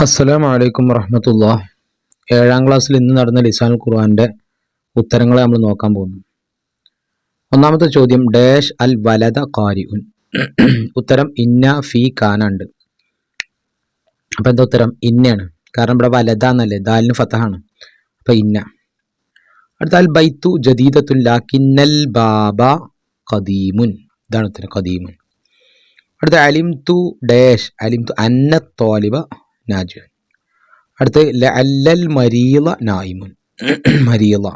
അസ്സലാമു അലൈക്കും വറഹ്മത്തുള്ളാഹി. 7ാം ക്ലാസ്സിൽ ഇന്ന് നടന്ന ലിസാനുൽ ഖുർആന്റെ ഉത്തരങ്ങളെ നമ്മൾ നോക്കാൻ പോകുന്നു. ഒന്നാമത്തെ ചോദ്യം ഡാഷ് അൽ വലദ ഖാരിഉൻ. ഉത്തരം ഇന്ന ഫീ കാന ഉണ്ട്. അപ്പൊ എന്താ ഉത്തരം? ഇന്നയാണ്. കാരണം ഇവിടെ വലദ എന്നല്ലേ, ദാലിന് ഫതഹാണ്. അപ്പൊ ഇന്ന. അടുത്ത അൽ ബൈത്തു ജദീദത്തുൻ ലാകിന്നൽ ബാബ ഖദീമുൻ. ഇതാണ് ഉത്തരം, ഖദീമുൻ. അടുത്ത അലിംതു ഡാഷ് അലിംതു അന്ന ത്വാലിബ നാജു. അടുത്ത് ലഅല്ലൽ മരീള നായിമുൻ, മരീള.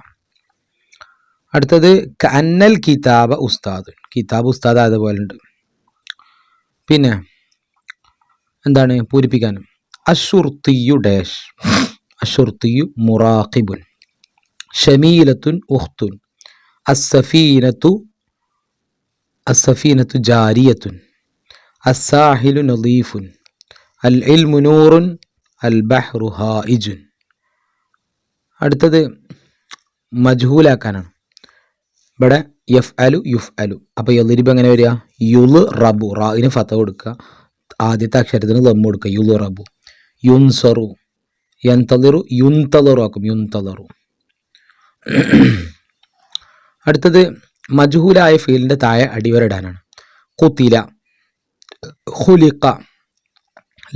അടുത്തത് കഅന്നൽ കിതാബ ഉസ്താദ്, കിതാബ് ഉസ്താദ് അതുപോലെ ഉണ്ട്. പിന്നെ എന്താണ് പൂരിപ്പിക്കാനും? അഷുർത്തിയു ഡാഷ്, അഷുർത്തിയു മുറാഖിബുൻ, ഷമീലത്തുൻ ഉഖ്തുൻ, അസ്സഫീനത്തു അസ്സഫീനത്തു ജാരിയത്തുൻ, അസ്സാഹിലു നദീഫുൻ, അൽ ഇൽമു നൂറുൻ, അൽ ബഹ്റു ഹായിജുൻ. അടുത്തത് മജ്ഹൂലാക്കാനാണ്. ഇവിടെ യഫ് അലു യുഫ് അലു. അപ്പോൾ യളിരിബ് എങ്ങനെ വരിക? യുല് റബു, റായിന് ഫത കൊടുക്കുക, ആദ്യത്തെ അക്ഷരത്തിന് ദമ്മ് കൊടുക്കുക, യുല് റബു. യുൻസറു, യന്തളിറു യുന്തളറു ആക്കും, യുന്തളറു. അടുത്തത് മജ്ഹൂലായ ഫീലിൻ്റെ താഴെ അടിവരടാനാണ്. ഖുതില, ഖുലിഖ,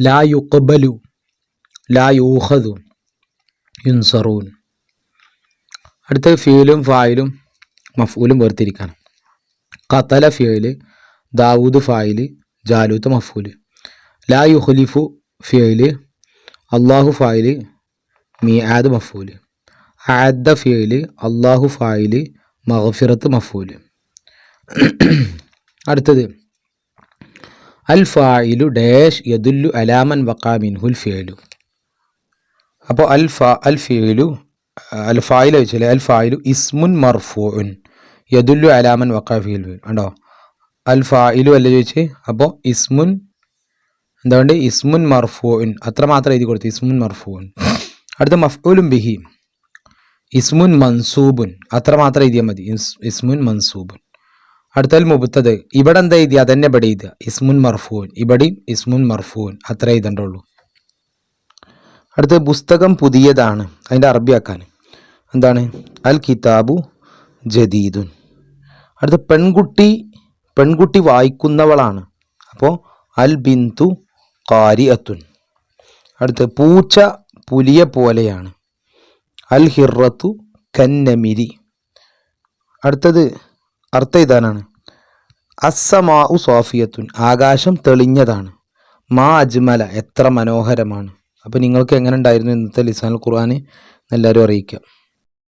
ലാ യുഖ്ബലു, ലാ യൂഖദു, യുൻസറൂൻ. അടുത്ത ഫീലും ഫായിലും മഫ്ഊലും വേർതിരിക്കാണ്. ഖതല ഫീല്, ദാവൂദ് ഫായില്, ജാലൂത്ത് മഫ്ഊല്. ലാ യുഖ്ലിഫു ഫീല്, അല്ലാഹു ഫായില്, മീആദ് മഫ്ഊല്. അഅദ്ദ ഫീല്, അല്ലാഹു ഫായില്, മഗ്ഫിറത്ത് മഫ്ഊല്. അടുത്തത് അൽ ഫായിലു ഡാഷ് യദുല്ലു അലാമൻ വഖാ മിൻഹുൽ ഫിഅലു. അപ്പോൾ അൽ ഫിഅലു അൽ ഫായില വെച്ചാൽ അൽ ഫായിലു ഇസ്മുൻ മർഫൂഉൻ യദുല്ലു അലാമൻ വഖാ ഫിൽ ഫിഅൽ. കണ്ടോ, അൽ ഫായിലു അല്ല ചോദിച്ച്. അപ്പോൾ ഇസ്മുൻ എന്തുകൊണ്ട്? ഇസ്മുൻ മർഫൂഉൻ, അത്ര മാത്രം എഴുതി കൊടുത്തു, ഇസ്മുൻ മർഫൂഉൻ. അടുത്ത മഫ്ഊലുൻ ബിഹി ഇസ്മുൻ മൻസൂബുൻ, അത്ര മാത്രം എഴുതിയാൽ മതി, ഇസ്മുൻ മൻസൂബുൻ. അടുത്തൽ മുബത്തത്, ഇവിടെ എന്താ എഴുതിയ അതന്നെ ഇവിടെ എഴുതുക, ഇസ്മുൻ മർഫൂൻ, ഇവിടെയും ഇസ്മുൻ മർഫൂൻ, അത്ര എഴുതണ്ടുള്ളൂ. അടുത്ത പുസ്തകം പുതിയതാണ്, അതിൻ്റെ അറബി ആക്കാൻ എന്താണ്? അൽ കിതാബു ജദീദുൻ. അടുത്ത പെൺകുട്ടി വായിക്കുന്നവളാണ്, അപ്പോൾ അൽ ബിന്തു ഖാരിഅത്തുൻ. അടുത്ത പൂച്ച പുലിയെ പോലെയാണ്, അൽ ഹിറത്തു കന്നമിരി. അടുത്തത് അർത്ഥം ഇതാനാണ്. അസ്സമാഉ സോഫിയത്തുൻ, ആകാശം തെളിഞ്ഞതാണ്. മാ അജ്മല, എത്ര മനോഹരമാണ്. അപ്പോൾ നിങ്ങൾക്ക് എങ്ങനെ ഉണ്ടായിരുന്നു ഇന്നത്തെ ലിസാനുൽ ഖുർആൻ എല്ലാവരും അറിയിക്കുക.